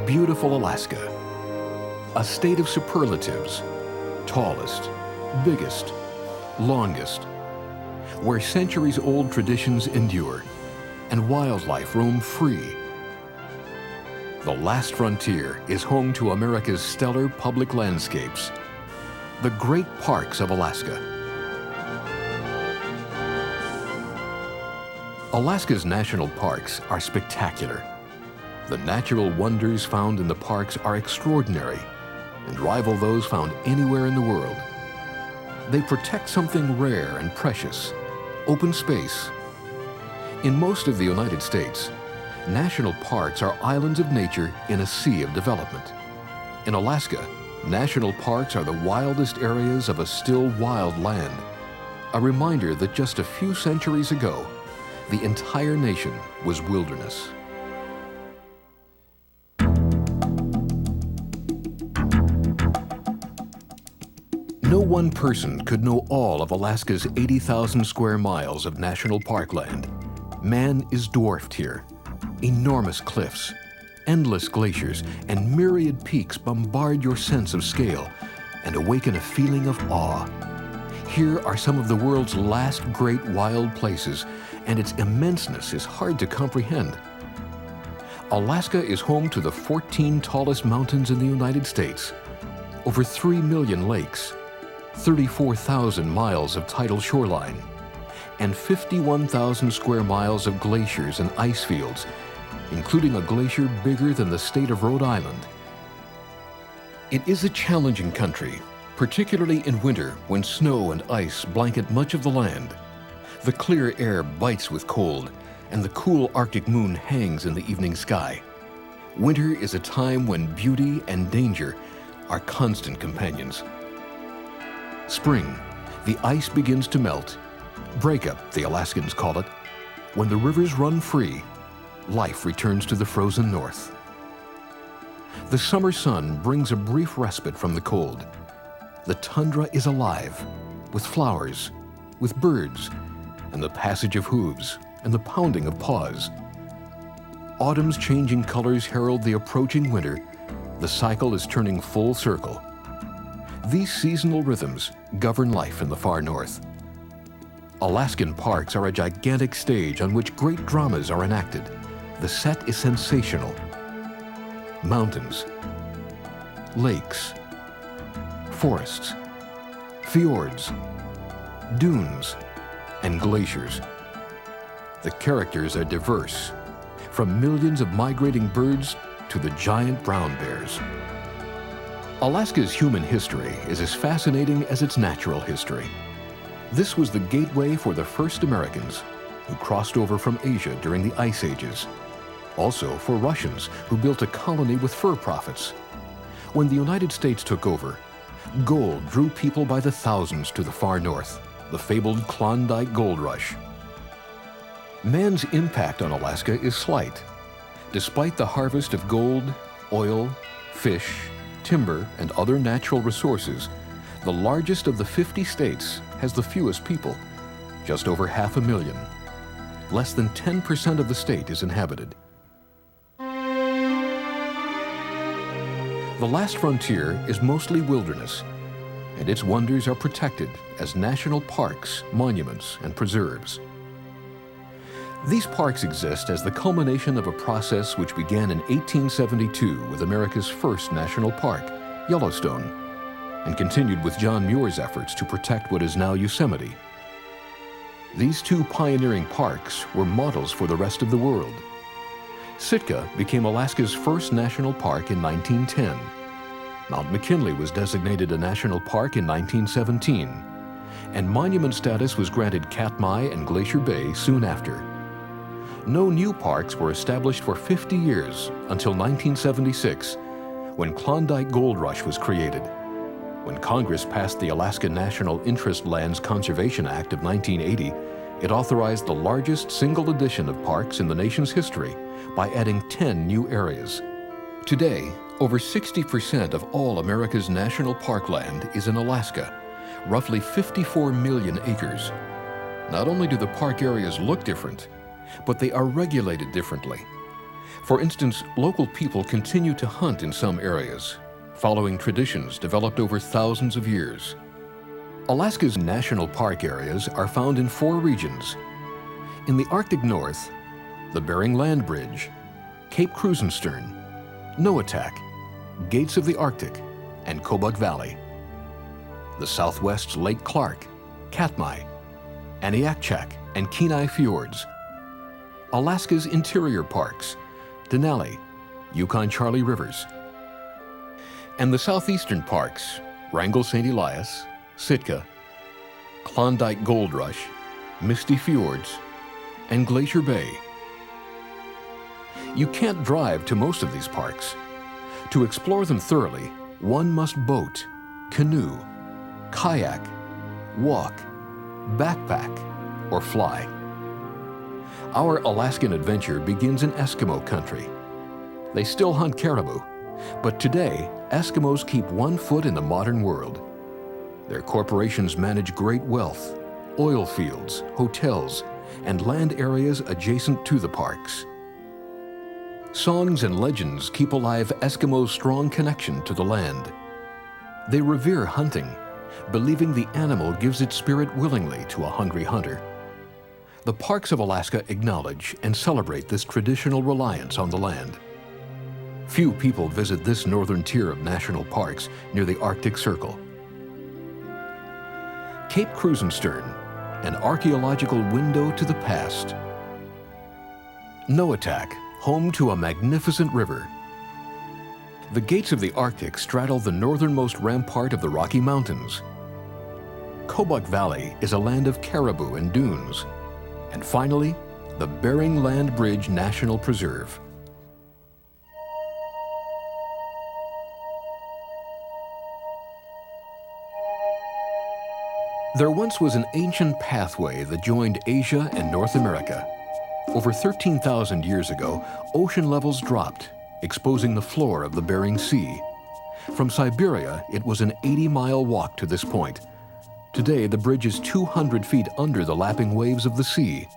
beautiful Alaska, a state of superlatives, tallest, biggest, longest, where centuries-old traditions endure and wildlife roam free. The last frontier is home to America's stellar public landscapes, the great parks of Alaska. Alaska's national parks are spectacular. The natural wonders found in the parks are extraordinary and rival those found anywhere in the world. They protect something rare and precious, open space. In most of the United States, national parks are islands of nature in a sea of development. In Alaska, national parks are the wildest areas of a still wild land, a reminder that just a few centuries ago, the entire nation was wilderness. No one person could know all of Alaska's 80,000 square miles of national parkland. Man is dwarfed here. Enormous cliffs, endless glaciers, and myriad peaks bombard your sense of scale and awaken a feeling of awe. Here are some of the world's last great wild places, and its immenseness is hard to comprehend. Alaska is home to the 14 tallest mountains in the United States, over 3 million lakes, 34,000 miles of tidal shoreline, and 51,000 square miles of glaciers and ice fields, including a glacier bigger than the state of Rhode Island. It is a challenging country, particularly in winter when snow and ice blanket much of the land. The clear air bites with cold, and the cool Arctic moon hangs in the evening sky. Winter is a time when beauty and danger are constant companions. Spring, the ice begins to melt. Breakup, the Alaskans call it. When the rivers run free, life returns to the frozen north. The summer sun brings a brief respite from the cold. The tundra is alive, with flowers, with birds, and the passage of hooves and the pounding of paws. Autumn's changing colors herald the approaching winter. The cycle is turning full circle. These seasonal rhythms govern life in the far north. Alaskan parks are a gigantic stage on which great dramas are enacted. The set is sensational. Mountains, lakes, forests, fjords, dunes, and glaciers. The characters are diverse, from millions of migrating birds to the giant brown bears. Alaska's human history is as fascinating as its natural history. This was the gateway for the first Americans who crossed over from Asia during the Ice Ages. Also for Russians who built a colony with fur profits. When the United States took over, gold drew people by the thousands to the far north, the fabled Klondike Gold Rush. Man's impact on Alaska is slight. Despite the harvest of gold, oil, fish, timber, and other natural resources, the largest of the 50 states has the fewest people, just over 500,000. Less than 10% of the state is inhabited. The last frontier is mostly wilderness, and its wonders are protected as national parks, monuments, and preserves. These parks exist as the culmination of a process which began in 1872 with America's first national park, Yellowstone, and continued with John Muir's efforts to protect what is now Yosemite. These two pioneering parks were models for the rest of the world. Sitka became Alaska's first national park in 1910. Mount McKinley was designated a national park in 1917, and monument status was granted Katmai and Glacier Bay soon after. No new parks were established for 50 years until 1976, when Klondike Gold Rush was created. When Congress passed the Alaska National Interest Lands Conservation Act of 1980, it authorized the largest single addition of parks in the nation's history by adding 10 new areas. Today, over 60% of all America's national parkland is in Alaska, roughly 54 million acres. Not only do the park areas look different, but they are regulated differently. For instance, local people continue to hunt in some areas, following traditions developed over thousands of years. Alaska's national park areas are found in 4 regions. In the Arctic North, the Bering Land Bridge, Cape Krusenstern, Noatak, Gates of the Arctic, and Kobuk Valley. The Southwest's Lake Clark, Katmai, Aniakchak, and Kenai Fjords. Alaska's interior parks, Denali, Yukon-Charlie Rivers. And the southeastern parks, Wrangell-St. Elias, Sitka, Klondike Gold Rush, Misty Fjords, and Glacier Bay. You can't drive to most of these parks. To explore them thoroughly, one must boat, canoe, kayak, walk, backpack, or fly. Our Alaskan adventure begins in Eskimo country. They still hunt caribou, but today, Eskimos keep one foot in the modern world. Their corporations manage great wealth, oil fields, hotels, and land areas adjacent to the parks. Songs and legends keep alive Eskimos' strong connection to the land. They revere hunting, believing the animal gives its spirit willingly to a hungry hunter. The parks of Alaska acknowledge and celebrate this traditional reliance on the land. Few people visit this northern tier of national parks near the Arctic Circle. Cape Krusenstern, an archaeological window to the past. Noatak, home to a magnificent river. The gates of the Arctic straddle the northernmost rampart of the Rocky Mountains. Kobuk Valley is a land of caribou and dunes. And finally, the Bering Land Bridge National Preserve. There once was an ancient pathway that joined Asia and North America. Over 13,000 years ago, ocean levels dropped, exposing the floor of the Bering Sea. From Siberia, it was an 80-mile walk to this point. Today, the bridge is 200 feet under the lapping waves of the sea.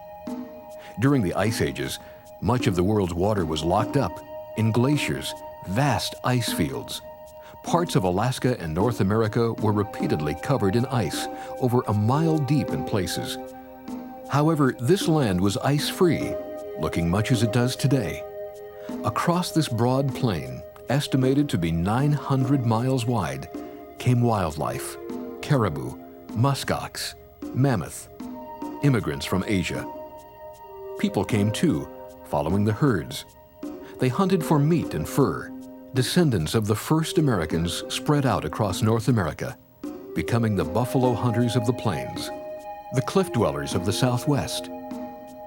During the Ice Ages, much of the world's water was locked up in glaciers, vast ice fields. Parts of Alaska and North America were repeatedly covered in ice, over a mile deep in places. However, this land was ice-free, looking much as it does today. Across this broad plain, estimated to be 900 miles wide, came wildlife, caribou, muskox, mammoth, immigrants from Asia. People came too, following the herds. They hunted for meat and fur. Descendants of the first Americans spread out across North America, becoming the buffalo hunters of the plains, the cliff dwellers of the Southwest,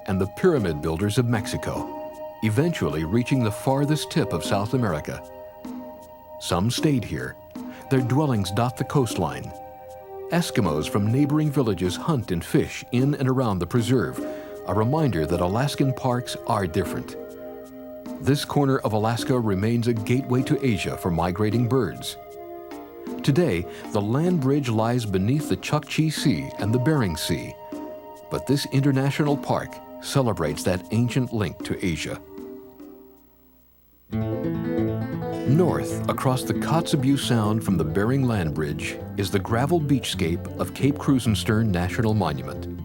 and the pyramid builders of Mexico, eventually reaching the farthest tip of South America. Some stayed here. Their dwellings dot the coastline. Eskimos from neighboring villages hunt and fish in and around the preserve, a reminder that Alaskan parks are different. This corner of Alaska remains a gateway to Asia for migrating birds. Today, the land bridge lies beneath the Chukchi Sea and the Bering Sea, but this international park celebrates that ancient link to Asia. North, across the Kotzebue Sound from the Bering Land Bridge, is the gravel beachscape of Cape Krusenstern National Monument.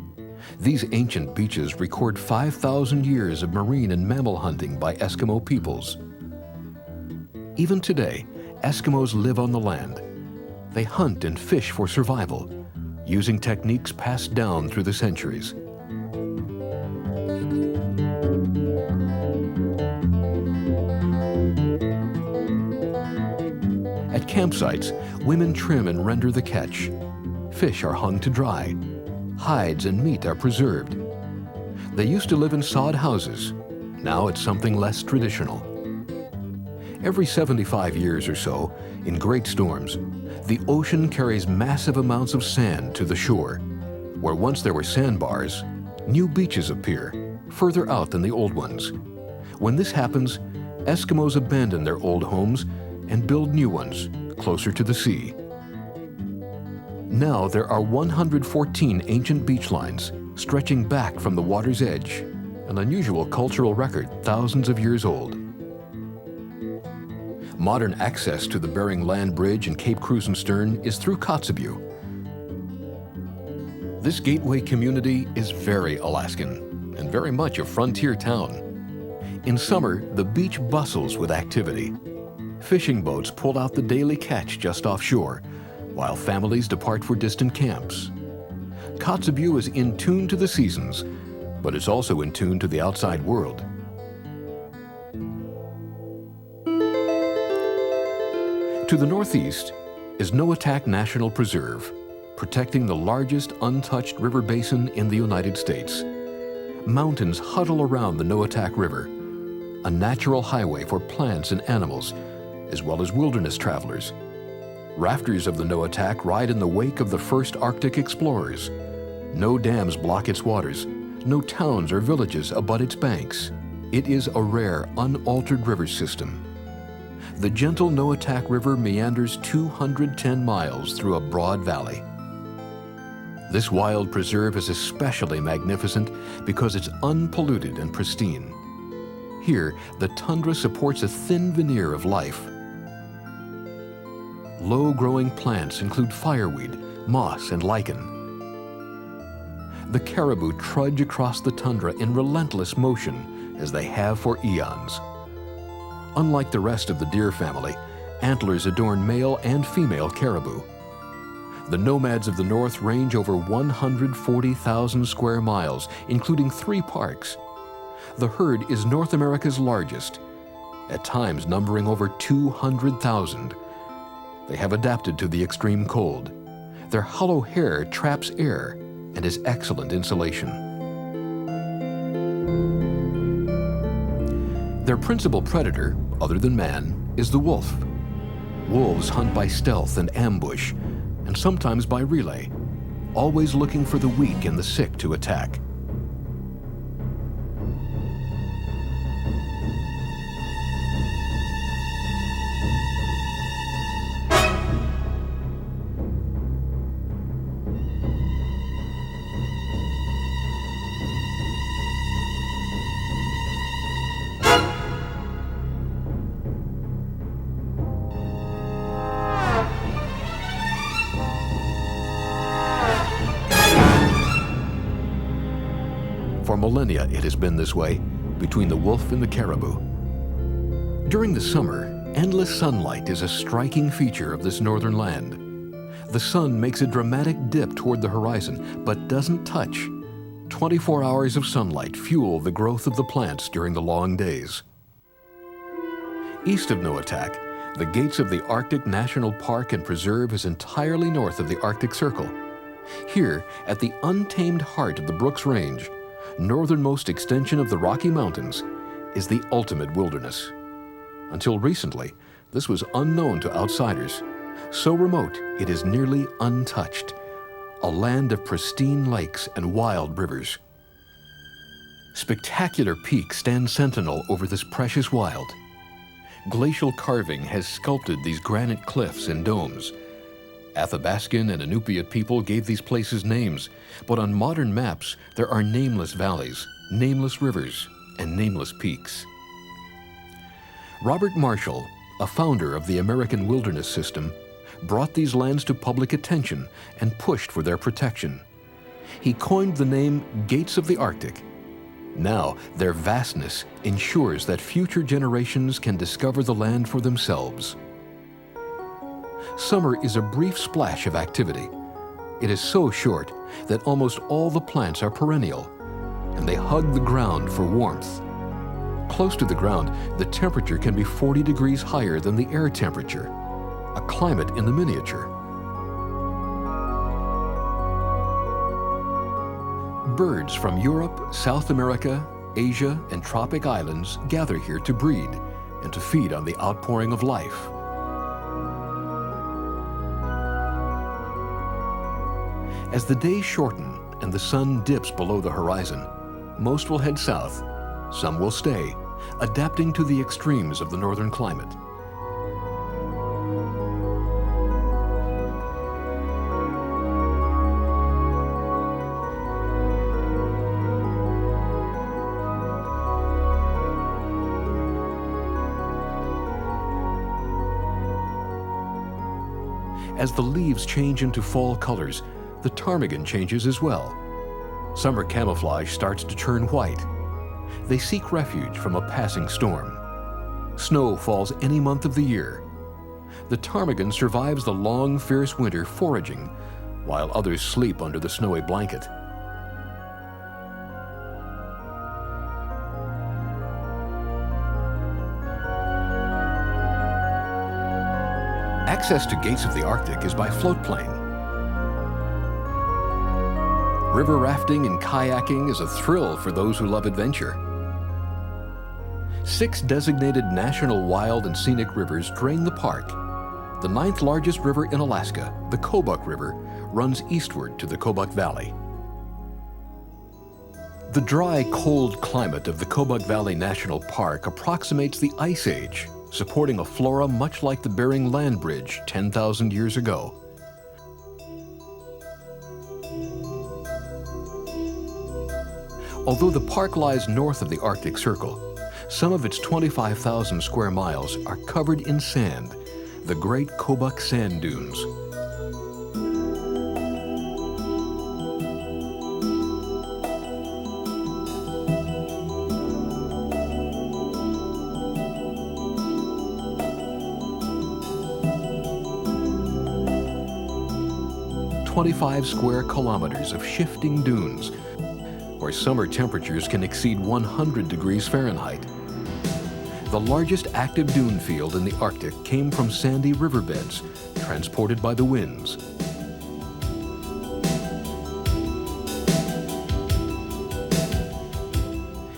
These ancient beaches record 5,000 years of marine and mammal hunting by Eskimo peoples. Even today, Eskimos live on the land. They hunt and fish for survival, using techniques passed down through the centuries. At campsites, women trim and render the catch. Fish are hung to dry. Hides and meat are preserved. They used to live in sod houses. Now it's something less traditional. Every 75 years or so, in great storms, the ocean carries massive amounts of sand to the shore. Where once there were sandbars, new beaches appear, further out than the old ones. When this happens, Eskimos abandon their old homes and build new ones closer to the sea. Now there are 114 ancient beach lines stretching back from the water's edge, an unusual cultural record thousands of years old. Modern access to the Bering Land Bridge and Cape Krusenstern is through Kotzebue. This gateway community is very Alaskan and very much a frontier town. In summer, the beach bustles with activity. Fishing boats pull out the daily catch just offshore, while families depart for distant camps. Kotzebue is in tune to the seasons, but it's also in tune to the outside world. To the northeast is Noatak National Preserve, protecting the largest untouched river basin in the United States. Mountains huddle around the Noatak River, a natural highway for plants and animals, as well as wilderness travelers. Rafters of the Noatak ride in the wake of the first Arctic explorers. No dams block its waters. No towns or villages abut its banks. It is a rare, unaltered river system. The gentle Noatak River meanders 210 miles through a broad valley. This wild preserve is especially magnificent because it's unpolluted and pristine. Here, the tundra supports a thin veneer of life. Low-growing plants include fireweed, moss, and lichen. The caribou trudge across the tundra in relentless motion, as they have for eons. Unlike the rest of the deer family, antlers adorn male and female caribou. The nomads of the north range over 140,000 square miles, including 3 parks. The herd is North America's largest, at times numbering over 200,000. They have adapted to the extreme cold. Their hollow hair traps air and is excellent insulation. Their principal predator, other than man, is the wolf. Wolves hunt by stealth and ambush, and sometimes by relay, always looking for the weak and the sick to attack. For millennia, it has been this way, between the wolf and the caribou. During the summer, endless sunlight is a striking feature of this northern land. The sun makes a dramatic dip toward the horizon, but doesn't touch. 24 hours of sunlight fuel the growth of the plants during the long days. East of Noatak, the gates of the Arctic National Park and Preserve is entirely north of the Arctic Circle. Here, at the untamed heart of the Brooks Range, northernmost extension of the Rocky Mountains, is the ultimate wilderness. Until recently, this was unknown to outsiders. So remote, it is nearly untouched. A land of pristine lakes and wild rivers. Spectacular peaks stand sentinel over this precious wild. Glacial carving has sculpted these granite cliffs and domes. Athabascan and Inupiat people gave these places names, but on modern maps, there are nameless valleys, nameless rivers, and nameless peaks. Robert Marshall, a founder of the American Wilderness System, brought these lands to public attention and pushed for their protection. He coined the name Gates of the Arctic. Now, their vastness ensures that future generations can discover the land for themselves. Summer is a brief splash of activity. It is so short that almost all the plants are perennial, and they hug the ground for warmth. Close to the ground, the temperature can be 40 degrees higher than the air temperature, a climate in the miniature. Birds from Europe, South America, Asia, and tropic islands gather here to breed and to feed on the outpouring of life. As the days shorten and the sun dips below the horizon, most will head south, some will stay, adapting to the extremes of the northern climate. As the leaves change into fall colors, the ptarmigan changes as well. Summer camouflage starts to turn white. They seek refuge from a passing storm. Snow falls any month of the year. The ptarmigan survives the long, fierce winter foraging, while others sleep under the snowy blanket. Access to gates of the Arctic is by float plane. River rafting and kayaking is a thrill for those who love adventure. 6 designated national wild and scenic rivers drain the park. The 9th largest river in Alaska, the Kobuk River, runs eastward to the Kobuk Valley. The dry, cold climate of the Kobuk Valley National Park approximates the Ice Age, supporting a flora much like the Bering Land Bridge 10,000 years ago. Although the park lies north of the Arctic Circle, some of its 25,000 square miles are covered in sand, the Great Kobuk Sand Dunes. "25 square kilometers of shifting dunes, where summer temperatures can exceed 100 degrees Fahrenheit. The largest active dune field in the Arctic came from sandy riverbeds, transported by the winds.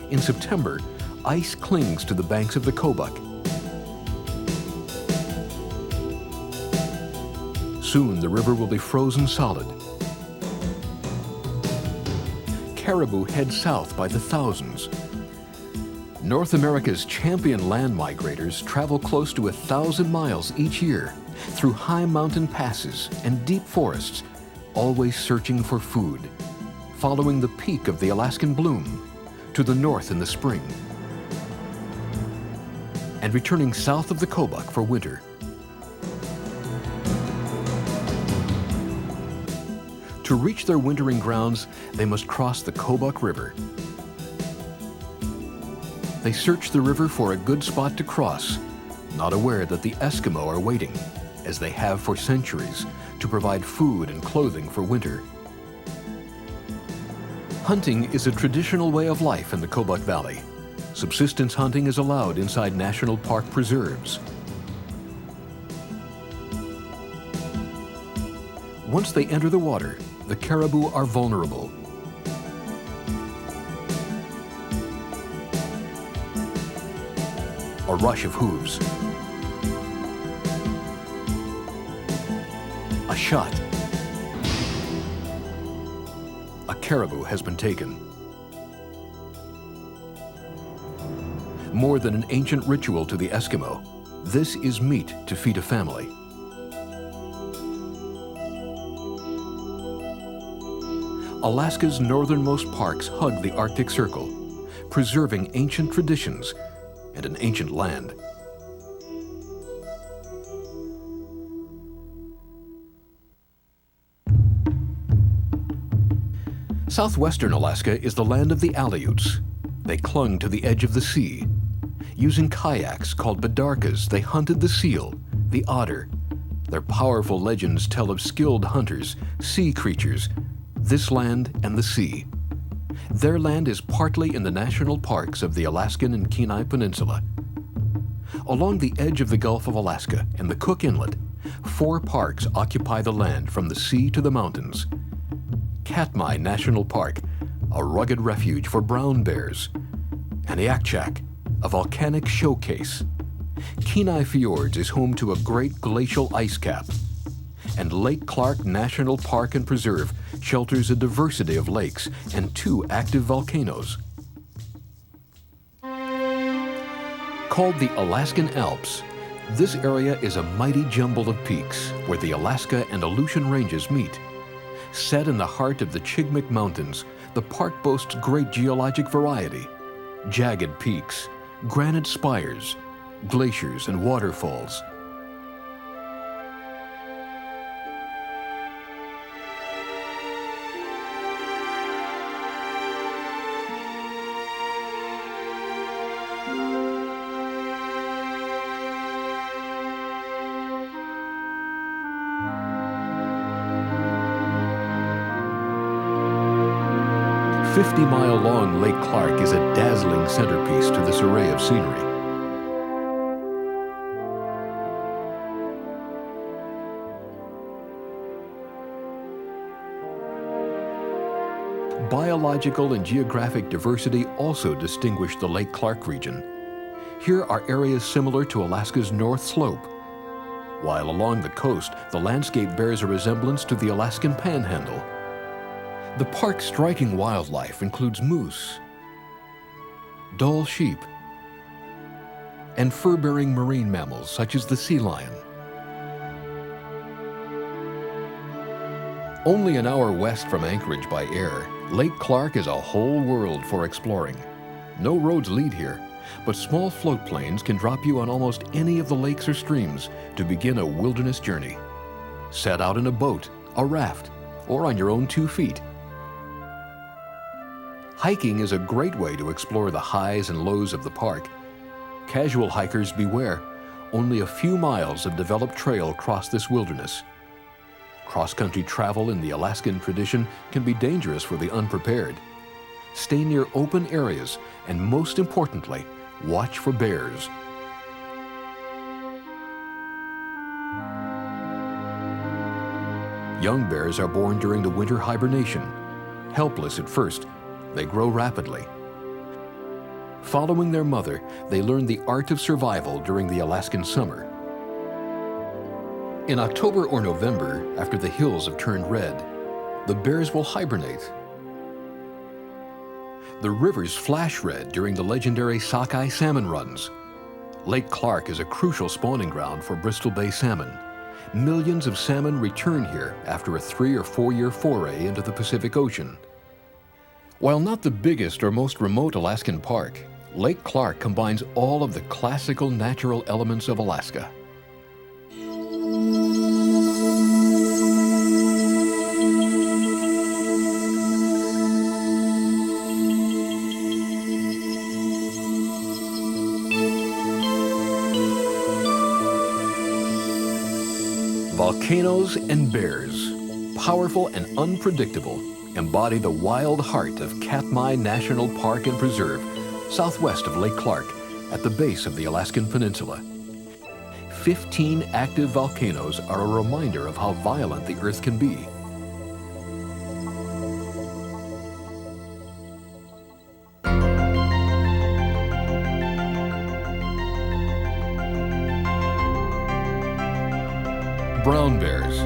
In September, ice clings to the banks of the Kobuk. Soon, the river will be frozen solid. Caribou head south by the thousands. North America's champion land migrators travel close to 1,000 miles each year through high mountain passes and deep forests, always searching for food, following the peak of the Alaskan bloom to the north in the spring, and returning south of the Kobuk for winter. To reach their wintering grounds, they must cross the Kobuk River. They search the river for a good spot to cross, not aware that the Eskimo are waiting, as they have for centuries, to provide food and clothing for winter. Hunting is a traditional way of life in the Kobuk Valley. Subsistence hunting is allowed inside national park preserves. Once they enter the water, the caribou are vulnerable. A rush of hooves. A shot. A caribou has been taken. More than an ancient ritual to the Eskimo, this is meat to feed a family. Alaska's northernmost parks hug the Arctic Circle, preserving ancient traditions and an ancient land. Southwestern Alaska is the land of the Aleuts. They clung to the edge of the sea. Using kayaks called bidarkas, they hunted the seal, the otter. Their powerful legends tell of skilled hunters, sea creatures, this land and the sea. Their land is partly in the national parks of the Alaskan and Kenai Peninsula. Along the edge of the Gulf of Alaska and the Cook Inlet, 4 parks occupy the land from the sea to the mountains. Katmai National Park, a rugged refuge for brown bears. Aniakchak, a volcanic showcase. Kenai Fjords is home to a great glacial ice cap. And Lake Clark National Park and Preserve shelters a diversity of lakes and 2 active volcanoes. Called the Alaskan Alps, this area is a mighty jumble of peaks where the Alaska and Aleutian ranges meet. Set in the heart of the Chigmik Mountains, the park boasts great geologic variety, jagged peaks, granite spires, glaciers, and waterfalls. 50-mile-long Lake Clark is a dazzling centerpiece to this array of scenery. Biological and geographic diversity also distinguish the Lake Clark region. Here are areas similar to Alaska's North Slope, while along the coast, the landscape bears a resemblance to the Alaskan Panhandle. The park's striking wildlife includes moose, Dall sheep, and fur-bearing marine mammals such as the sea lion. Only an hour west from Anchorage by air, Lake Clark is a whole world for exploring. No roads lead here, but small float planes can drop you on almost any of the lakes or streams to begin a wilderness journey. Set out in a boat, a raft, or on your own 2 feet. Hiking is a great way to explore the highs and lows of the park. Casual hikers beware. Only a few miles of developed trail cross this wilderness. Cross-country travel in the Alaskan tradition can be dangerous for the unprepared. Stay near open areas, and most importantly, watch for bears. Young bears are born during the winter hibernation. Helpless at first, they grow rapidly. Following their mother, they learn the art of survival during the Alaskan summer. In October or November, after the hills have turned red, the bears will hibernate. The rivers flash red during the legendary sockeye salmon runs. Lake Clark is a crucial spawning ground for Bristol Bay salmon. Millions of salmon return here after a 3 or 4 year foray into the Pacific Ocean. While not the biggest or most remote Alaskan park, Lake Clark combines all of the classical natural elements of Alaska. Volcanoes and bears, powerful and unpredictable, embody the wild heart of Katmai National Park and Preserve, southwest of Lake Clark, at the base of the Alaskan Peninsula. 15 active volcanoes are a reminder of how violent the Earth can be. Brown bears.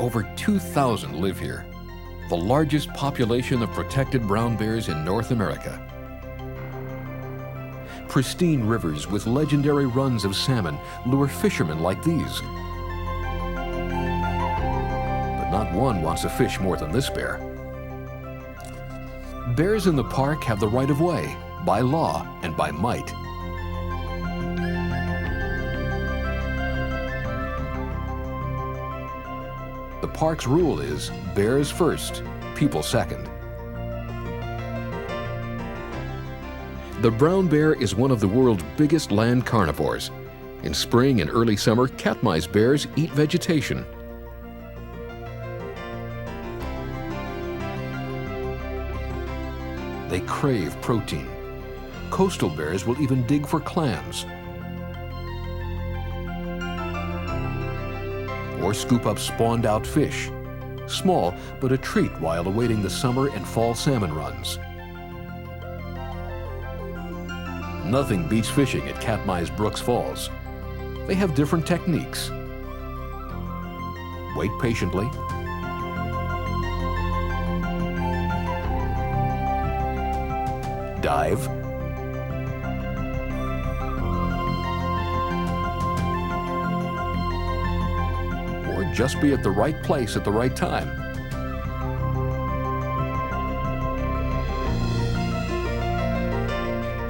Over 2,000 live here, the largest population of protected brown bears in North America. Pristine rivers with legendary runs of salmon lure fishermen like these. But not one wants to fish more than this bear. Bears in the park have the right of way, by law and by might. The park's rule is bears first, people second. The brown bear is one of the world's biggest land carnivores. In spring and early summer, Katmai's bears eat vegetation. They crave protein. Coastal bears will even dig for clams, or scoop up spawned-out fish. Small, but a treat while awaiting the summer and fall salmon runs. Nothing beats fishing at Katmai's Brooks Falls. They have different techniques. Wait patiently. Dive. Or just be at the right place at the right time.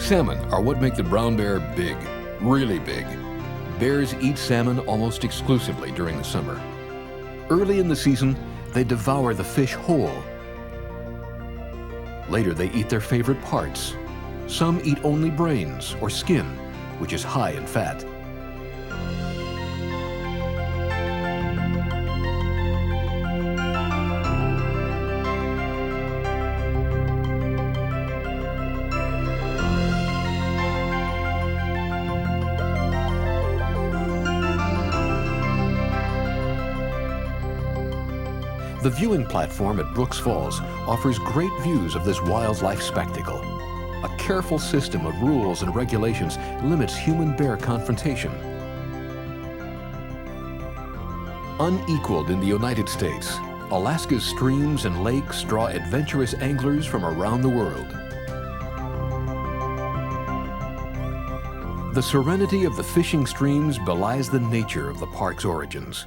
Salmon are what make the brown bear big, really big. Bears eat salmon almost exclusively during the summer. Early in the season, they devour the fish whole. Later, they eat their favorite parts. Some eat only brains or skin, which is high in fat. The viewing platform at Brooks Falls offers great views of this wildlife spectacle. A careful system of rules and regulations limits human-bear confrontation. Unequaled in the United States, Alaska's streams and lakes draw adventurous anglers from around the world. The serenity of the fishing streams belies the nature of the park's origins.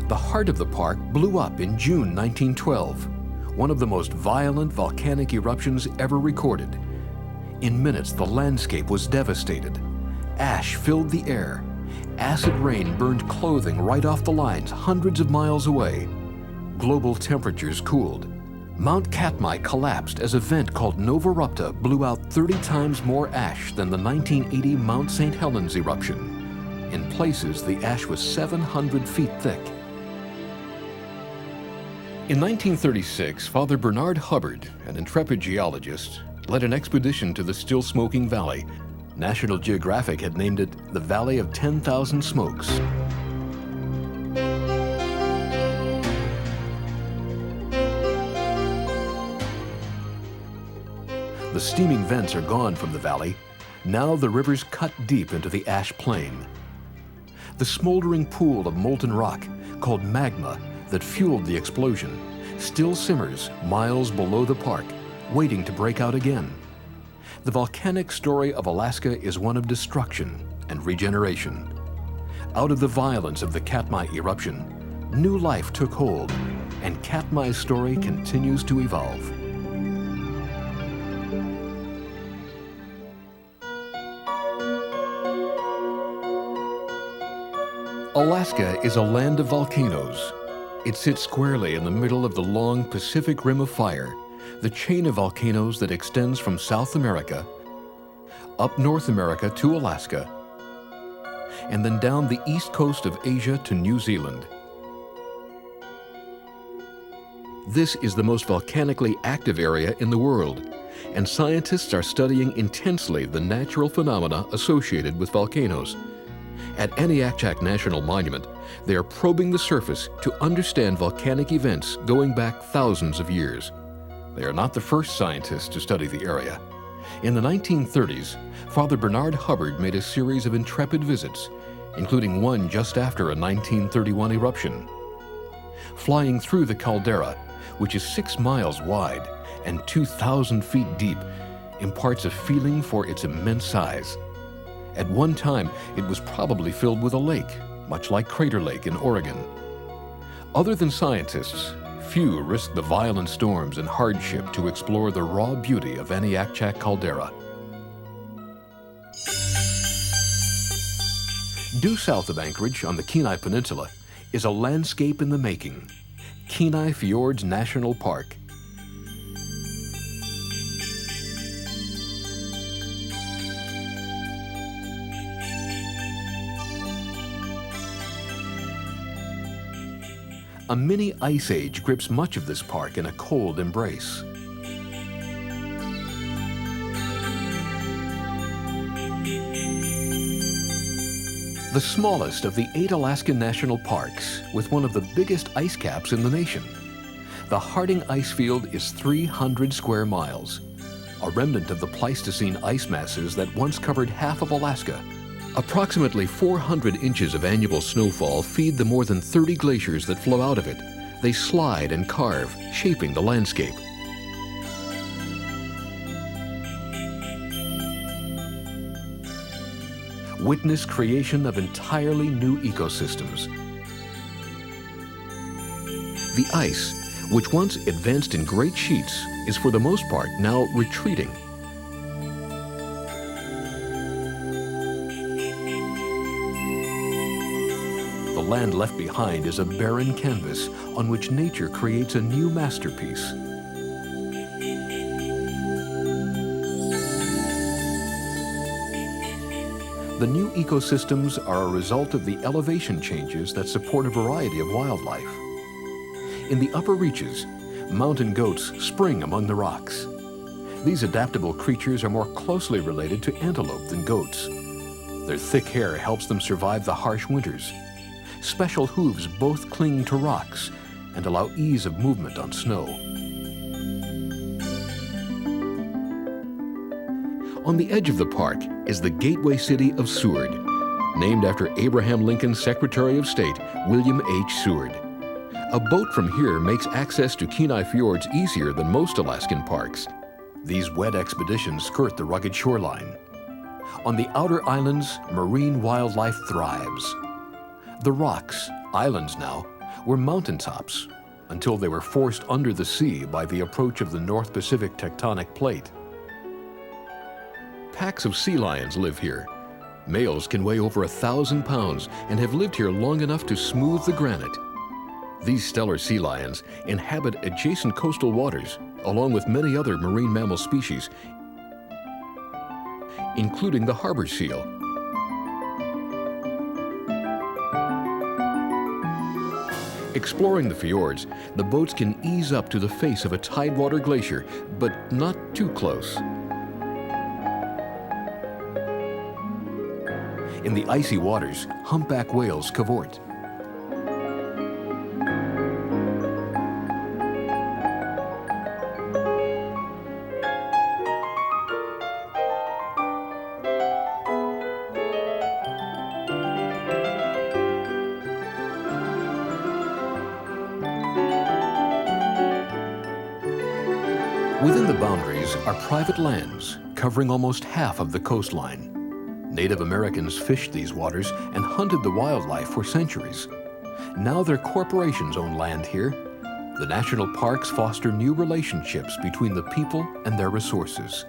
The heart of the park blew up in June 1912, one of the most violent volcanic eruptions ever recorded. In minutes, the landscape was devastated. Ash filled the air. Acid rain burned clothing right off the lines hundreds of miles away. Global temperatures cooled. Mount Katmai collapsed as a vent called Nova Rupta blew out 30 times more ash than the 1980 Mount St. Helens eruption. In places, the ash was 700 feet thick. In 1936, Father Bernard Hubbard, an intrepid geologist, led an expedition to the still-smoking valley. National Geographic had named it the Valley of 10,000 Smokes. The steaming vents are gone from the valley. Now the rivers cut deep into the ash plain. The smoldering pool of molten rock, called magma, that fueled the explosion, still simmers miles below the park, waiting to break out again. The volcanic story of Alaska is one of destruction and regeneration. Out of the violence of the Katmai eruption, new life took hold, and Katmai's story continues to evolve. Alaska is a land of volcanoes. It sits squarely in the middle of the long Pacific Rim of Fire, the chain of volcanoes that extends from South America, up North America to Alaska, and then down the east coast of Asia to New Zealand. This is the most volcanically active area in the world, and scientists are studying intensely the natural phenomena associated with volcanoes. At Aniakchak National Monument, they are probing the surface to understand volcanic events going back thousands of years. They are not the first scientists to study the area. In the 1930s, Father Bernard Hubbard made a series of intrepid visits, including one just after a 1931 eruption. Flying through the caldera, which is 6 miles wide and 2,000 feet deep, imparts a feeling for its immense size. At one time, it was probably filled with a lake, much like Crater Lake in Oregon. Other than scientists, few risk the violent storms and hardship to explore the raw beauty of Aniakchak caldera. Due south of Anchorage on the Kenai Peninsula is a landscape in the making, Kenai Fjords National Park. A mini ice age grips much of this park in a cold embrace. The smallest of the 8 Alaskan national parks, with one of the biggest ice caps in the nation. The Harding Ice Field is 300 square miles, a remnant of the Pleistocene ice masses that once covered half of Alaska. Approximately 400 inches of annual snowfall feed the more than 30 glaciers that flow out of it. They slide and carve, shaping the landscape. Witness creation of entirely new ecosystems. The ice, which once advanced in great sheets, is for the most part now retreating. The land left behind is a barren canvas on which nature creates a new masterpiece. The new ecosystems are a result of the elevation changes that support a variety of wildlife. In the upper reaches, mountain goats spring among the rocks. These adaptable creatures are more closely related to antelope than goats. Their thick hair helps them survive the harsh winters. special hooves both cling to rocks and allow ease of movement on snow. On the edge of the park is the gateway city of Seward, named after Abraham Lincoln's Secretary of State, William H. Seward. A boat from here makes access to Kenai Fjords easier than most Alaskan parks. These wet expeditions skirt the rugged shoreline. On the outer islands, marine wildlife thrives. The rocks, islands now, were mountaintops until they were forced under the sea by the approach of the North Pacific tectonic plate. Packs of sea lions live here. Males can weigh over 1,000 pounds and have lived here long enough to smooth the granite. These stellar sea lions inhabit adjacent coastal waters, along with many other marine mammal species, including the harbor seal. Exploring the fjords, the boats can ease up to the face of a tidewater glacier, but not too close. In the icy waters, humpback whales cavort. Within the boundaries are private lands covering almost half of the coastline. Native Americans fished these waters and hunted the wildlife for centuries. Now their corporations own land here. The national parks foster new relationships between the people and their resources.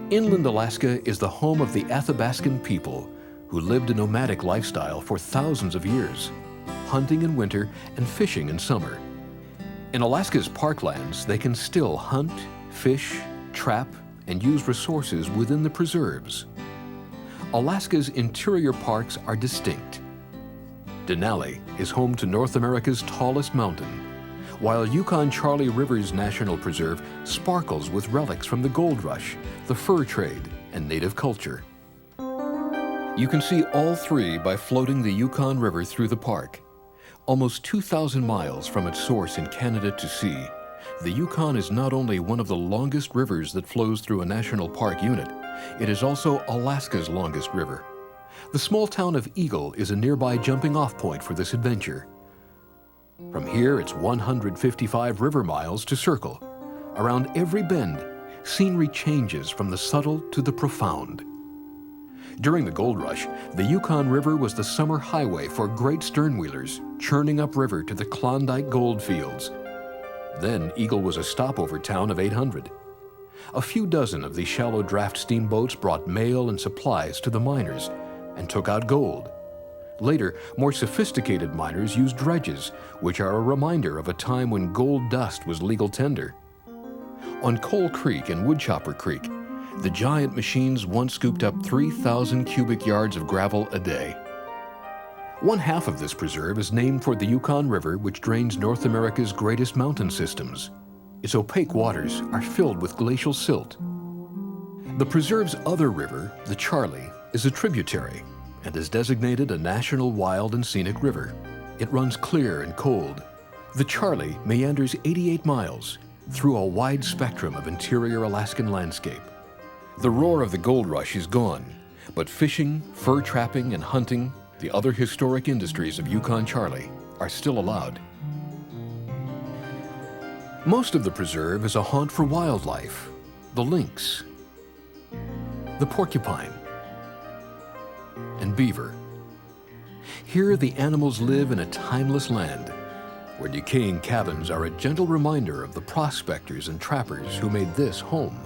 Inland Alaska is the home of the Athabascan people, who lived a nomadic lifestyle for thousands of years, hunting in winter and fishing in summer. In Alaska's parklands, they can still hunt, fish, trap, and use resources within the preserves. Alaska's interior parks are distinct. Denali is home to North America's tallest mountain, while Yukon-Charlie Rivers National Preserve sparkles with relics from the gold rush, the fur trade, and native culture. You can see all three by floating the Yukon River through the park. Almost 2,000 miles from its source in Canada to sea, the Yukon is not only one of the longest rivers that flows through a national park unit, it is also Alaska's longest river. The small town of Eagle is a nearby jumping-off point for this adventure. From here, it's 155 river miles to Circle. Around every bend, scenery changes from the subtle to the profound. During the gold rush, the Yukon River was the summer highway for great sternwheelers, churning upriver to the Klondike gold fields. Then Eagle was a stopover town of 800. A few dozen of these shallow draft steamboats brought mail and supplies to the miners and took out gold. Later, more sophisticated miners used dredges, which are a reminder of a time when gold dust was legal tender. On Coal Creek and Woodchopper Creek, the giant machines once scooped up 3,000 cubic yards of gravel a day. One half of this preserve is named for the Yukon River, which drains North America's greatest mountain systems. Its opaque waters are filled with glacial silt. The preserve's other river, the Charlie, is a tributary and is designated a National Wild and Scenic River. It runs clear and cold. The Charlie meanders 88 miles through a wide spectrum of interior Alaskan landscape. The roar of the gold rush is gone, but fishing, fur trapping, and hunting, the other historic industries of Yukon-Charlie, are still allowed. Most of the preserve is a haunt for wildlife, the lynx, the porcupine, and beaver. Here the animals live in a timeless land, where decaying cabins are a gentle reminder of the prospectors and trappers who made this home.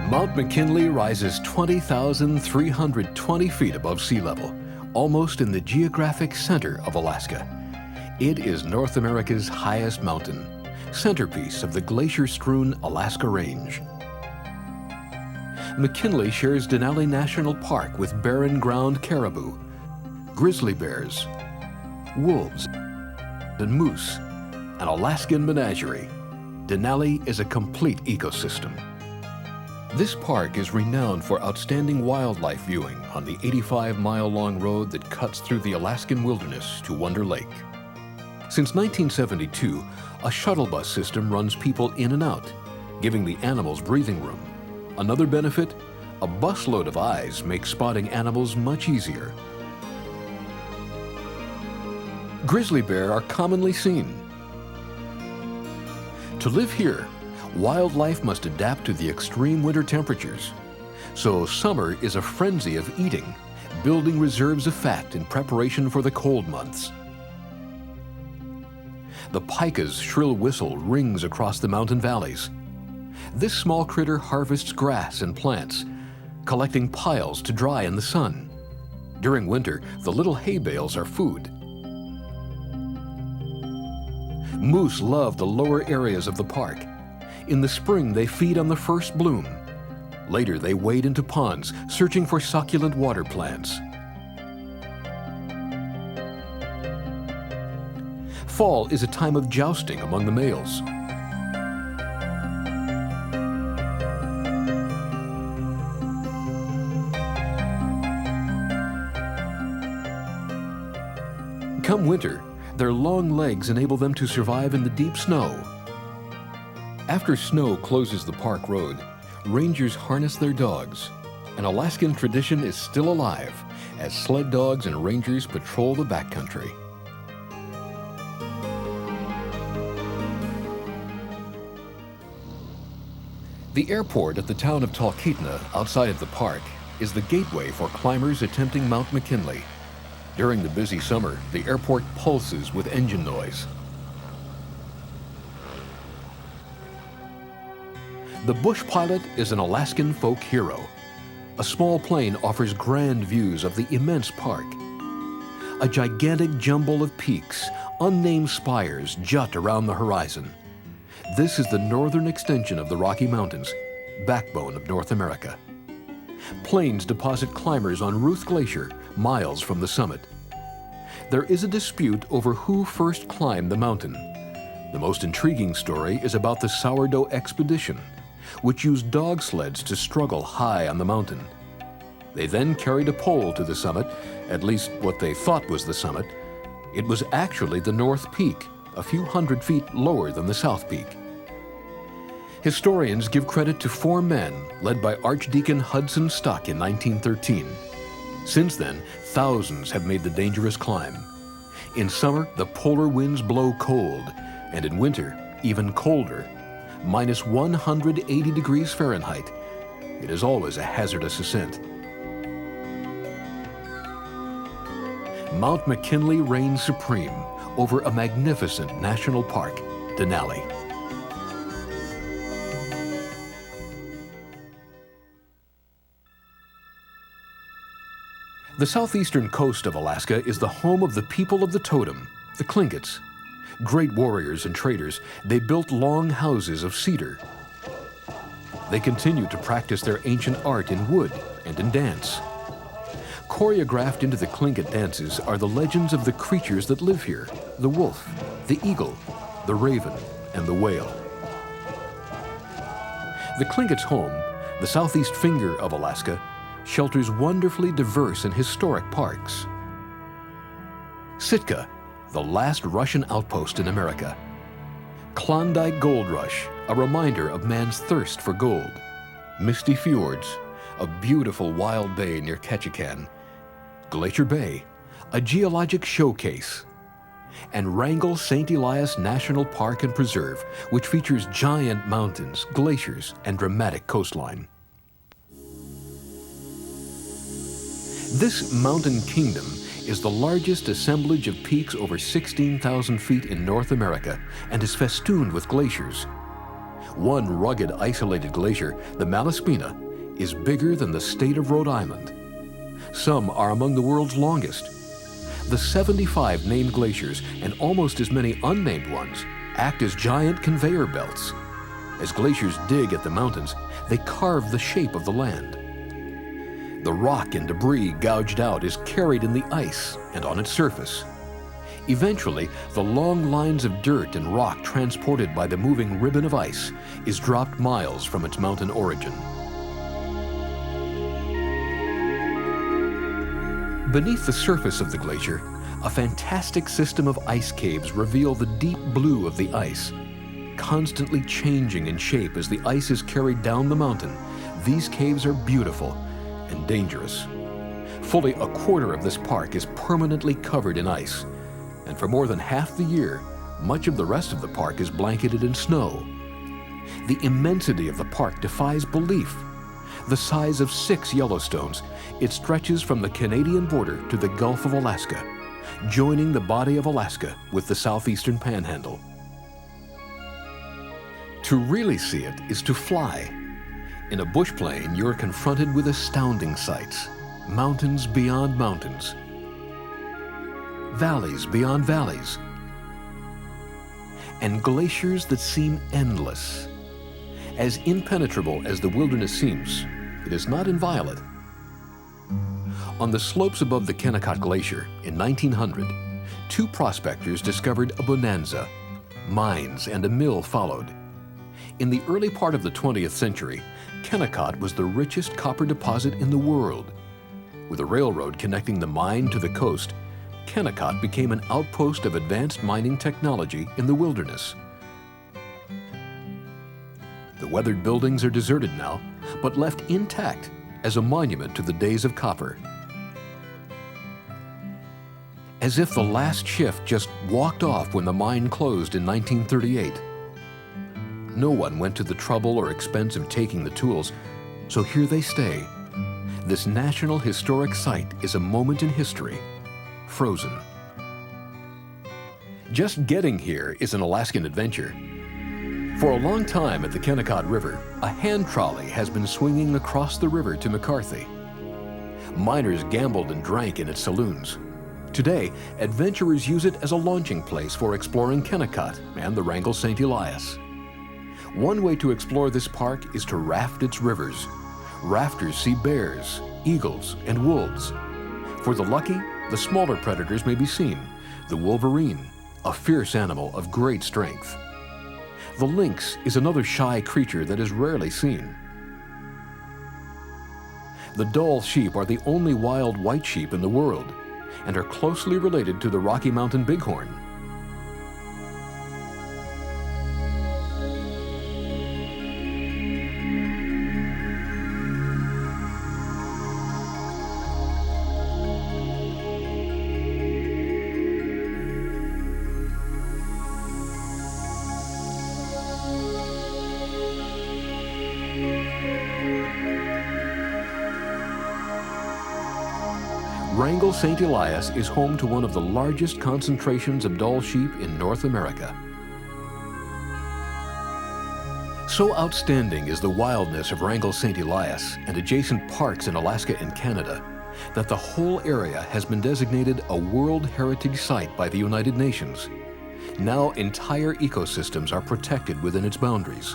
Mount McKinley rises 20,320 feet above sea level, almost in the geographic center of Alaska. It is North America's highest mountain, centerpiece of the glacier-strewn Alaska Range. McKinley shares Denali National Park with barren ground caribou, grizzly bears, wolves, and moose, an Alaskan menagerie. Denali is a complete ecosystem. This park is renowned for outstanding wildlife viewing on the 85-mile-long road that cuts through the Alaskan wilderness to Wonder Lake. Since 1972, a shuttle bus system runs people in and out, giving the animals breathing room. Another benefit, a busload of eyes makes spotting animals much easier. Grizzly bear are commonly seen. To live here, wildlife must adapt to the extreme winter temperatures. So summer is a frenzy of eating, building reserves of fat in preparation for the cold months. The pika's shrill whistle rings across the mountain valleys. This small critter harvests grass and plants, collecting piles to dry in the sun. During winter, the little hay bales are food. Moose love the lower areas of the park. In the spring, they feed on the first bloom. Later, they wade into ponds, searching for succulent water plants. Fall is a time of jousting among the males. Come winter, their long legs enable them to survive in the deep snow. After snow closes the park road, rangers harness their dogs. An Alaskan tradition is still alive as sled dogs and rangers patrol the backcountry. The airport at the town of Talkeetna, outside of the park, is the gateway for climbers attempting Mount McKinley. During the busy summer, the airport pulses with engine noise. The Bush Pilot is an Alaskan folk hero. A small plane offers grand views of the immense park. A gigantic jumble of peaks, unnamed spires jut around the horizon. This is the northern extension of the Rocky Mountains, backbone of North America. Planes deposit climbers on Ruth Glacier, miles from the summit. There is a dispute over who first climbed the mountain. The most intriguing story is about the Sourdough Expedition, which used dog sleds to struggle high on the mountain. They then carried a pole to the summit, at least what they thought was the summit. It was actually the North Peak, a few hundred feet lower than the South Peak. Historians give credit to 4 men led by Archdeacon Hudson Stuck in 1913. Since then, thousands have made the dangerous climb. In summer, the polar winds blow cold, and in winter, even colder, minus 180 degrees Fahrenheit. It is always a hazardous ascent. Mount McKinley reigns supreme over a magnificent national park, Denali. The southeastern coast of Alaska is the home of the people of the totem, the Tlingits. Great warriors and traders, they built long houses of cedar. They continue to practice their ancient art in wood and in dance. Choreographed into the Tlingit dances are the legends of the creatures that live here: the wolf, the eagle, the raven, and the whale. The Tlingits' home, the southeast finger of Alaska, shelters wonderfully diverse and historic parks. Sitka, the last Russian outpost in America. Klondike Gold Rush, a reminder of man's thirst for gold. Misty Fjords, a beautiful wild bay near Ketchikan. Glacier Bay, a geologic showcase. And Wrangell St. Elias National Park and Preserve, which features giant mountains, glaciers, and dramatic coastline. This mountain kingdom is the largest assemblage of peaks over 16,000 feet in North America and is festooned with glaciers. One rugged, isolated glacier, the Malaspina, is bigger than the state of Rhode Island. Some are among the world's longest. The 75 named glaciers and almost as many unnamed ones act as giant conveyor belts. As glaciers dig at the mountains, they carve the shape of the land. The rock and debris gouged out is carried in the ice and on its surface. Eventually, the long lines of dirt and rock transported by the moving ribbon of ice is dropped miles from its mountain origin. Beneath the surface of the glacier, a fantastic system of ice caves reveal the deep blue of the ice. Constantly changing in shape as the ice is carried down the mountain, these caves are beautiful and dangerous. Fully a quarter of this park is permanently covered in ice, and for more than half the year, much of the rest of the park is blanketed in snow. The immensity of the park defies belief. The size of 6 Yellowstones, it stretches from the Canadian border to the Gulf of Alaska, joining the body of Alaska with the southeastern panhandle. To really see it is to fly. In a bush plane, you're confronted with astounding sights. Mountains beyond mountains, valleys beyond valleys, and glaciers that seem endless. As impenetrable as the wilderness seems, it is not inviolate. On the slopes above the Kennecott Glacier in 1900, 2 prospectors discovered a bonanza. Mines and a mill followed. In the early part of the 20th century, Kennecott was the richest copper deposit in the world. With a railroad connecting the mine to the coast, Kennecott became an outpost of advanced mining technology in the wilderness. The weathered buildings are deserted now, but left intact as a monument to the days of copper. As if the last shift just walked off when the mine closed in 1938. No one went to the trouble or expense of taking the tools, so here they stay. This National Historic Site is a moment in history, frozen. Just getting here is an Alaskan adventure. For a long time at the Kennecott River, a hand trolley has been swinging across the river to McCarthy. Miners gambled and drank in its saloons. Today, adventurers use it as a launching place for exploring Kennecott and the Wrangell St. Elias. One way to explore this park is to raft its rivers. Rafters see bears, eagles, and wolves. For the lucky, the smaller predators may be seen. The wolverine, a fierce animal of great strength. The lynx is another shy creature that is rarely seen. The Dall sheep are the only wild white sheep in the world and are closely related to the Rocky Mountain bighorn. Wrangell St. Elias is home to one of the largest concentrations of Dall sheep in North America. So outstanding is the wildness of Wrangell St. Elias and adjacent parks in Alaska and Canada that the whole area has been designated a World Heritage Site by the United Nations. Now entire ecosystems are protected within its boundaries.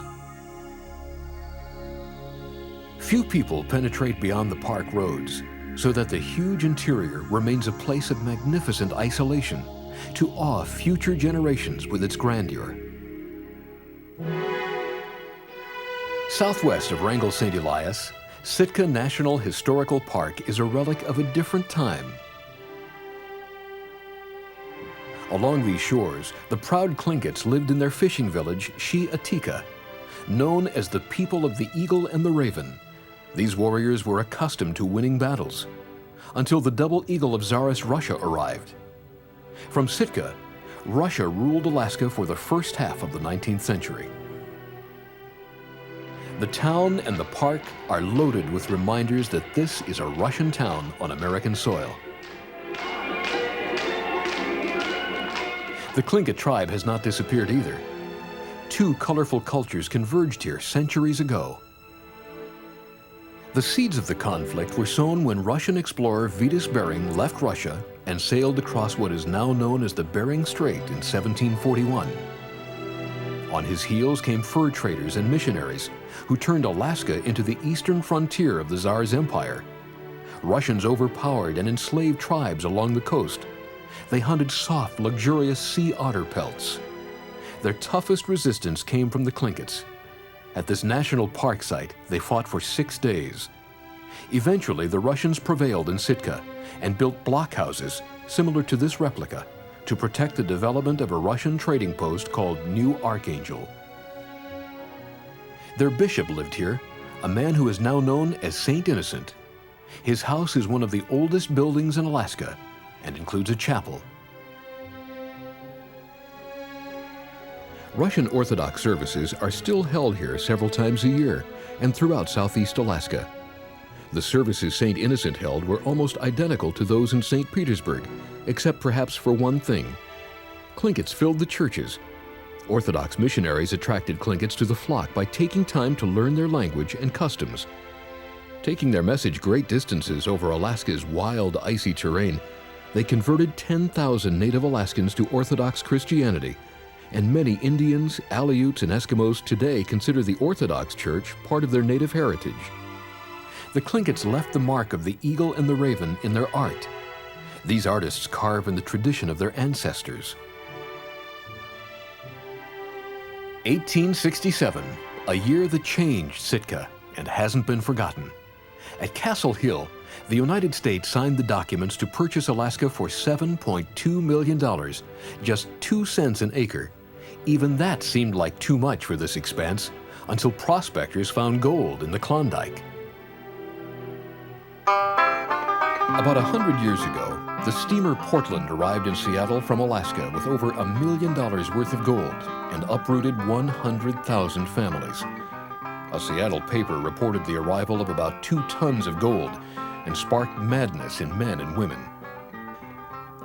Few people penetrate beyond the park roads, so that the huge interior remains a place of magnificent isolation to awe future generations with its grandeur. Southwest of Wrangell St. Elias, Sitka National Historical Park is a relic of a different time. Along these shores, the proud Tlinkits lived in their fishing village, Shi-Atika. Known as the people of the eagle and the raven, these warriors were accustomed to winning battles until the double eagle of Tsarist Russia arrived. From Sitka, Russia ruled Alaska for the first half of the 19th century. The town and the park are loaded with reminders that this is a Russian town on American soil. The Tlingit tribe has not disappeared either. 2 colorful cultures converged here centuries ago. The seeds of the conflict were sown when Russian explorer Vitus Bering left Russia and sailed across what is now known as the Bering Strait in 1741. On his heels came fur traders and missionaries who turned Alaska into the eastern frontier of the Tsar's empire. Russians overpowered and enslaved tribes along the coast, They hunted soft, luxurious sea otter pelts. Their toughest resistance came from the Tlinkits. At this national park site, they fought for 6 days. Eventually, the Russians prevailed in Sitka and built blockhouses similar to this replica to protect the development of a Russian trading post called New Archangel. Their bishop lived here, a man who is now known as Saint Innocent. His house is one of the oldest buildings in Alaska and includes a chapel. Russian Orthodox services are still held here several times a year and throughout southeast Alaska. The services St. Innocent held were almost identical to those in St. Petersburg, except perhaps for one thing. Tlinkits filled the churches. Orthodox missionaries attracted Tlinkits to the flock by taking time to learn their language and customs. Taking their message great distances over Alaska's wild, icy terrain, they converted 10,000 native Alaskans to Orthodox Christianity, and many Indians, Aleuts, and Eskimos today consider the Orthodox Church part of their native heritage. The Tlinkits left the mark of the eagle and the raven in their art. These artists carve in the tradition of their ancestors. 1867, a year that changed Sitka and hasn't been forgotten. At Castle Hill, the United States signed the documents to purchase Alaska for $7.2 million, just 2 cents an acre. Even that seemed like too much for this expanse until prospectors found gold in the Klondike. About 100 years ago, the steamer Portland arrived in Seattle from Alaska with over $1 million worth of gold and uprooted 100,000 families. A Seattle paper reported the arrival of about 2 tons of gold and sparked madness in men and women.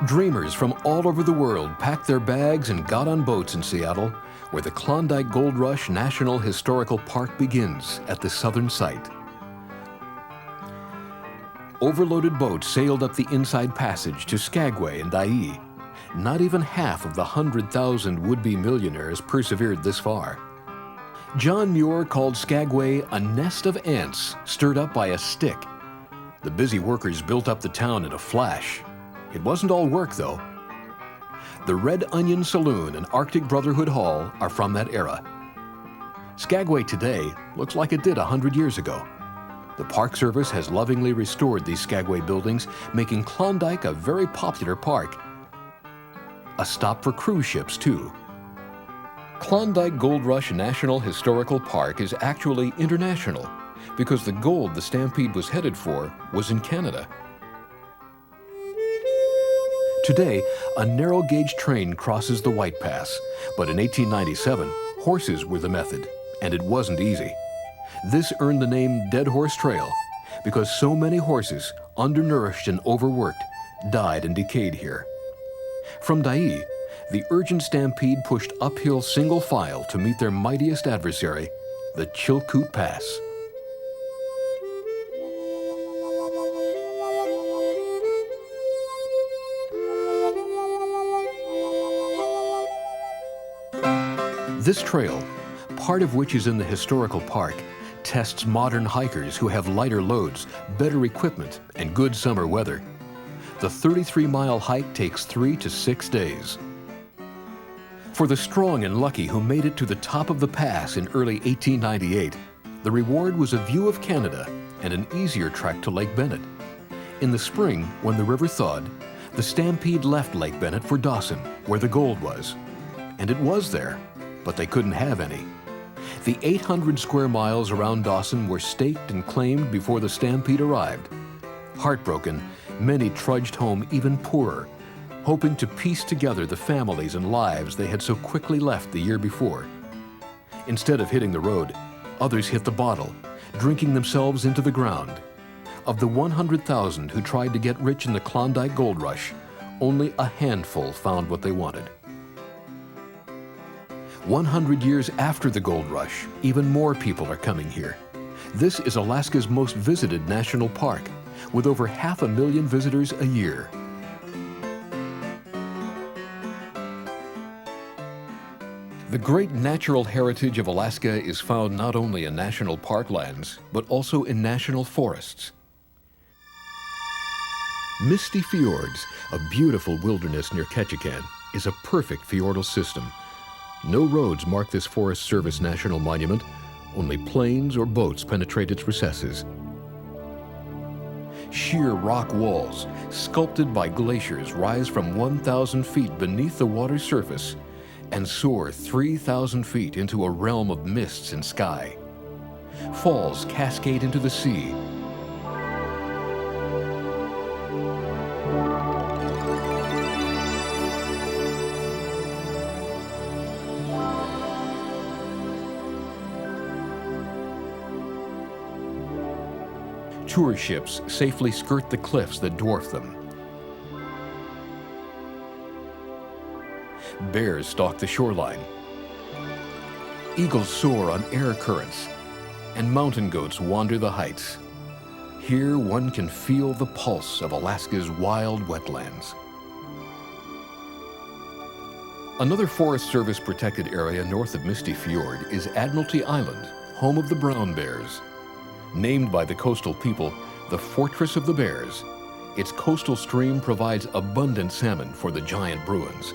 Dreamers from all over the world packed their bags and got on boats in Seattle, where the Klondike Gold Rush National Historical Park begins at the southern site. Overloaded boats sailed up the Inside Passage to Skagway and Dyea. Not even half of the 100,000 would-be millionaires persevered this far. John Muir called Skagway a nest of ants stirred up by a stick. The busy workers built up the town in a flash. It wasn't all work, though. The Red Onion Saloon and Arctic Brotherhood Hall are from that era. Skagway today looks like it did 100 years ago. The Park Service has lovingly restored these Skagway buildings, making Klondike a very popular park. A stop for cruise ships, too. Klondike Gold Rush National Historical Park is actually international because the gold the stampede was headed for was in Canada. Today, a narrow-gauge train crosses the White Pass, but in 1897, horses were the method, and it wasn't easy. This earned the name Dead Horse Trail because so many horses, undernourished and overworked, died and decayed here. From Dyea, the urgent stampede pushed uphill single file to meet their mightiest adversary, the Chilkoot Pass. This trail, part of which is in the historical park, tests modern hikers who have lighter loads, better equipment, and good summer weather. The 33-mile hike takes 3 to 6 days. For the strong and lucky who made it to the top of the pass in early 1898, the reward was a view of Canada and an easier trek to Lake Bennett. In the spring, when the river thawed, the stampede left Lake Bennett for Dawson, where the gold was. And it was there, but they couldn't have any. The 800 square miles around Dawson were staked and claimed before the stampede arrived. Heartbroken, many trudged home even poorer, hoping to piece together the families and lives they had so quickly left the year before. Instead of hitting the road, others hit the bottle, drinking themselves into the ground. Of the 100,000 who tried to get rich in the Klondike Gold Rush, only a handful found what they wanted. 100 years after the gold rush, even more people are coming here. This is Alaska's most visited national park, with over 500,000 visitors a year. The great natural heritage of Alaska is found not only in national parklands, but also in national forests. Misty Fjords, a beautiful wilderness near Ketchikan, is a perfect fjordal system. No roads mark this Forest Service National Monument. Only planes or boats penetrate its recesses. Sheer rock walls, sculpted by glaciers, rise from 1,000 feet beneath the water's surface and soar 3,000 feet into a realm of mists and sky. Falls cascade into the sea. Tour ships safely skirt the cliffs that dwarf them. Bears stalk the shoreline. Eagles soar on air currents, and mountain goats wander the heights. Here one can feel the pulse of Alaska's wild wetlands. Another Forest Service protected area north of Misty Fjord is Admiralty Island, home of the brown bears. Named by the coastal people the Fortress of the Bears, its coastal stream provides abundant salmon for the giant Bruins.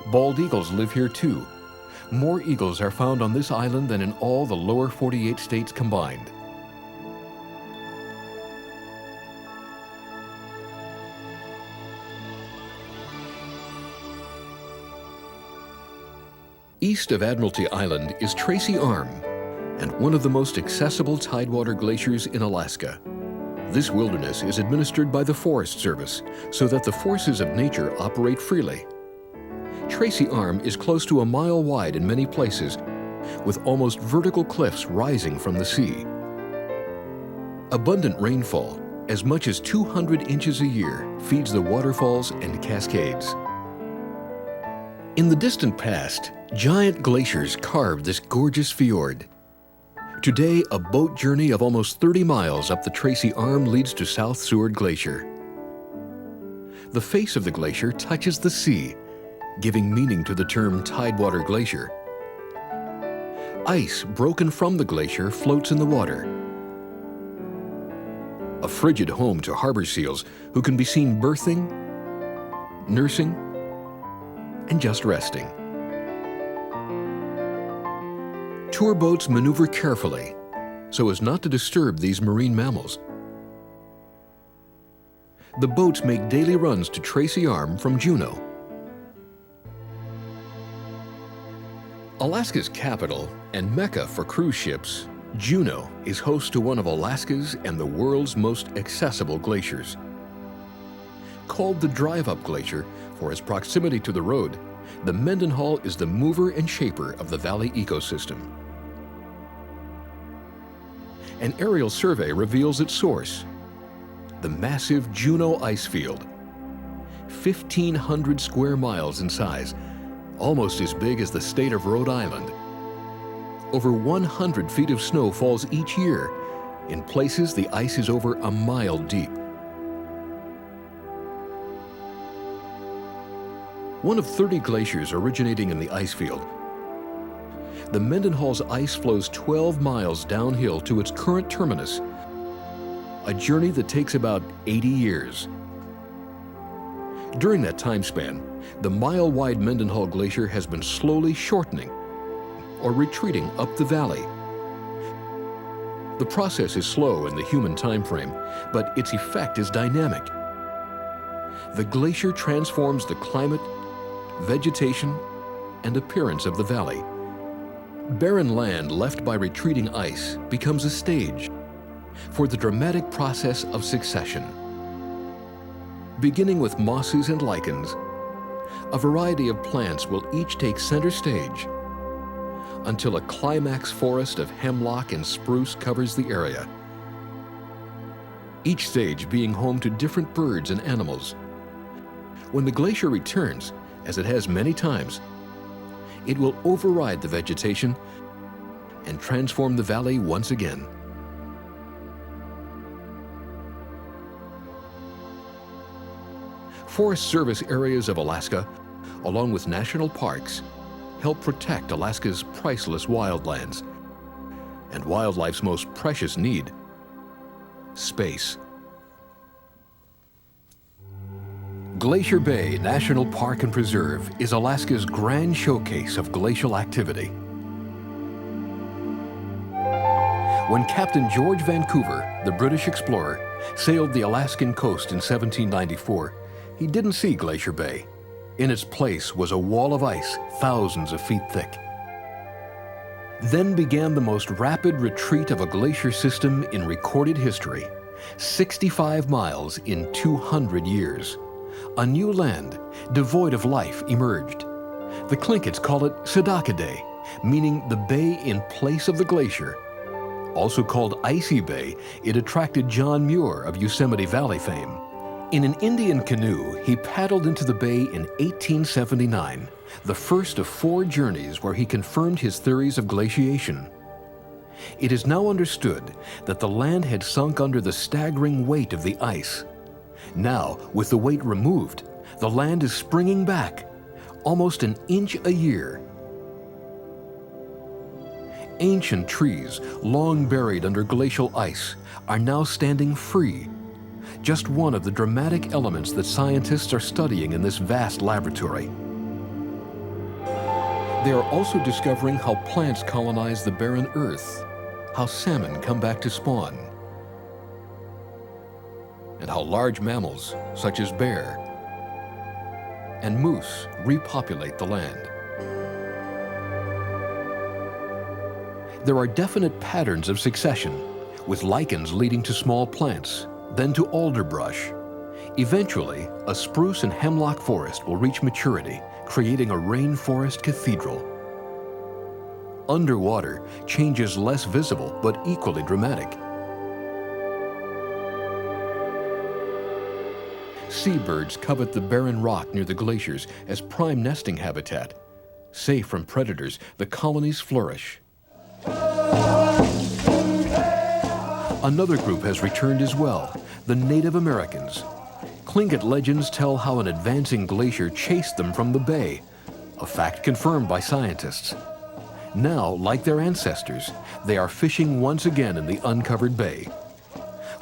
Bald eagles live here too. More eagles are found on this island than in all the lower 48 states combined. East of Admiralty Island is Tracy Arm, and one of the most accessible tidewater glaciers in Alaska. This wilderness is administered by the Forest Service so that the forces of nature operate freely. Tracy Arm is close to a mile wide in many places, with almost vertical cliffs rising from the sea. Abundant rainfall, as much as 200 inches a year, feeds the waterfalls and cascades. In the distant past, giant glaciers carved this gorgeous fjord. Today, a boat journey of almost 30 miles up the Tracy Arm leads to South Seward Glacier. The face of the glacier touches the sea, giving meaning to the term tidewater glacier. Ice broken from the glacier floats in the water. A frigid home to harbor seals who can be seen birthing, nursing, and just resting. Tour boats maneuver carefully so as not to disturb these marine mammals. The boats make daily runs to Tracy Arm from Juneau. Alaska's capital and mecca for cruise ships, Juneau is host to one of Alaska's and the world's most accessible glaciers. Called the Drive-Up Glacier for its proximity to the road, the Mendenhall is the mover and shaper of the valley ecosystem. An aerial survey reveals its source, the massive Juneau ice field, 1,500 square miles in size, almost as big as the state of Rhode Island. Over 100 feet of snow falls each year. In places, the ice is over a mile deep. One of 30 glaciers originating in the ice field, the Mendenhall's ice flows 12 miles downhill to its current terminus, a journey that takes about 80 years. During that time span, the mile-wide Mendenhall Glacier has been slowly shortening or retreating up the valley. The process is slow in the human time frame, but its effect is dynamic. The glacier transforms the climate, vegetation, and appearance of the valley. Barren land left by retreating ice becomes a stage for the dramatic process of succession. Beginning with mosses and lichens, a variety of plants will each take center stage until a climax forest of hemlock and spruce covers the area, each stage being home to different birds and animals. When the glacier returns, as it has many times, it will override the vegetation and transform the valley once again. Forest Service areas of Alaska, along with national parks, help protect Alaska's priceless wildlands and wildlife's most precious need, space. Glacier Bay National Park and Preserve is Alaska's grand showcase of glacial activity. When Captain George Vancouver, the British explorer, sailed the Alaskan coast in 1794, he didn't see Glacier Bay. In its place was a wall of ice thousands of feet thick. Then began the most rapid retreat of a glacier system in recorded history, 65 miles in 200 years. A new land, devoid of life, emerged. The Tlinkits call it Sedaka Day, meaning the bay in place of the glacier. Also called Icy Bay, it attracted John Muir of Yosemite Valley fame. In an Indian canoe, he paddled into the bay in 1879, the first of 4 journeys where he confirmed his theories of glaciation. It is now understood that the land had sunk under the staggering weight of the ice. Now, with the weight removed, the land is springing back, almost an inch a year. Ancient trees, long buried under glacial ice, are now standing free. Just one of the dramatic elements that scientists are studying in this vast laboratory. They are also discovering how plants colonize the barren earth, how salmon come back to spawn, and how large mammals, such as bear and moose, repopulate the land. There are definite patterns of succession, with lichens leading to small plants, then to alder brush. Eventually, a spruce and hemlock forest will reach maturity, creating a rainforest cathedral. Underwater, change is less visible but equally dramatic. Seabirds covet the barren rock near the glaciers as prime nesting habitat. Safe from predators, the colonies flourish. Another group has returned as well, the Native Americans. Tlingit legends tell how an advancing glacier chased them from the bay, a fact confirmed by scientists. Now, like their ancestors, they are fishing once again in the uncovered bay.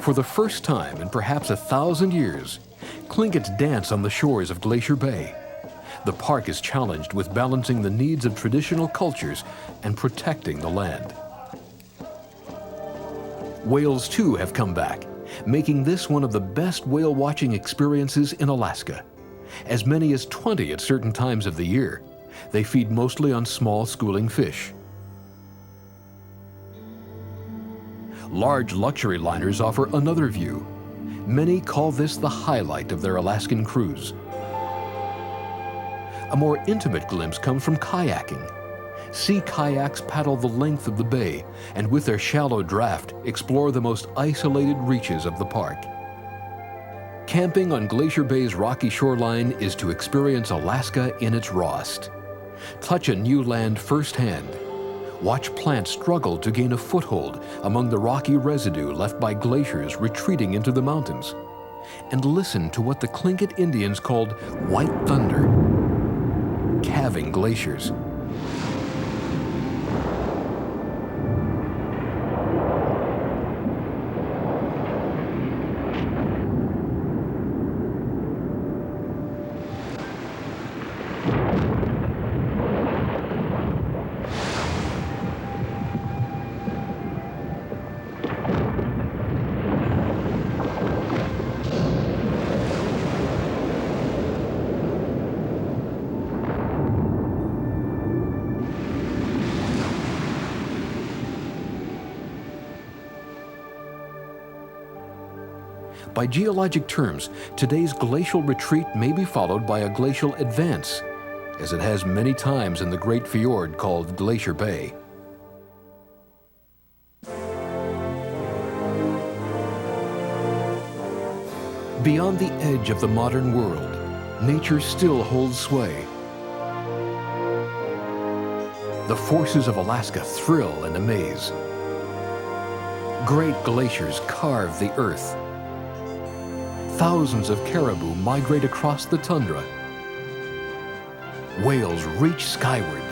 For the first time in perhaps 1,000 years, Tlingits dance on the shores of Glacier Bay. The park is challenged with balancing the needs of traditional cultures and protecting the land. Whales too have come back, making this one of the best whale watching experiences in Alaska. As many as 20 at certain times of the year. They feed mostly on small schooling fish. Large luxury liners offer another view. Many call this the highlight of their Alaskan cruise. A more intimate glimpse comes from kayaking. Sea kayaks paddle the length of the bay and with their shallow draft explore the most isolated reaches of the park. Camping on Glacier Bay's rocky shoreline is to experience Alaska in its rawest. Touch a new land firsthand. Watch plants struggle to gain a foothold among the rocky residue left by glaciers retreating into the mountains. And listen to what the Tlingit Indians called white thunder, calving glaciers. By geologic terms, today's glacial retreat may be followed by a glacial advance, as it has many times in the great fjord called Glacier Bay. Beyond the edge of the modern world, nature still holds sway. The forces of Alaska thrill and amaze. Great glaciers carve the earth. Thousands of caribou migrate across the tundra. Whales reach skyward.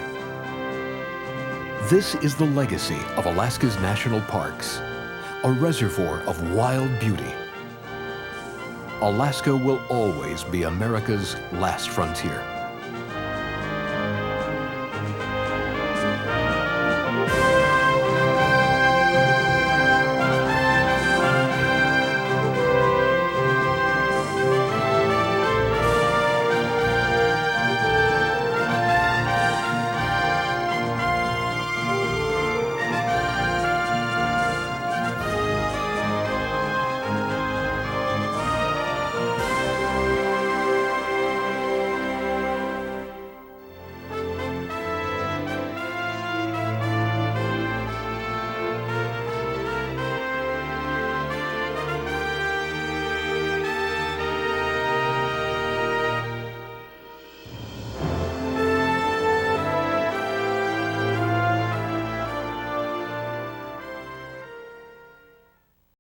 This is the legacy of Alaska's national parks, a reservoir of wild beauty. Alaska will always be America's last frontier.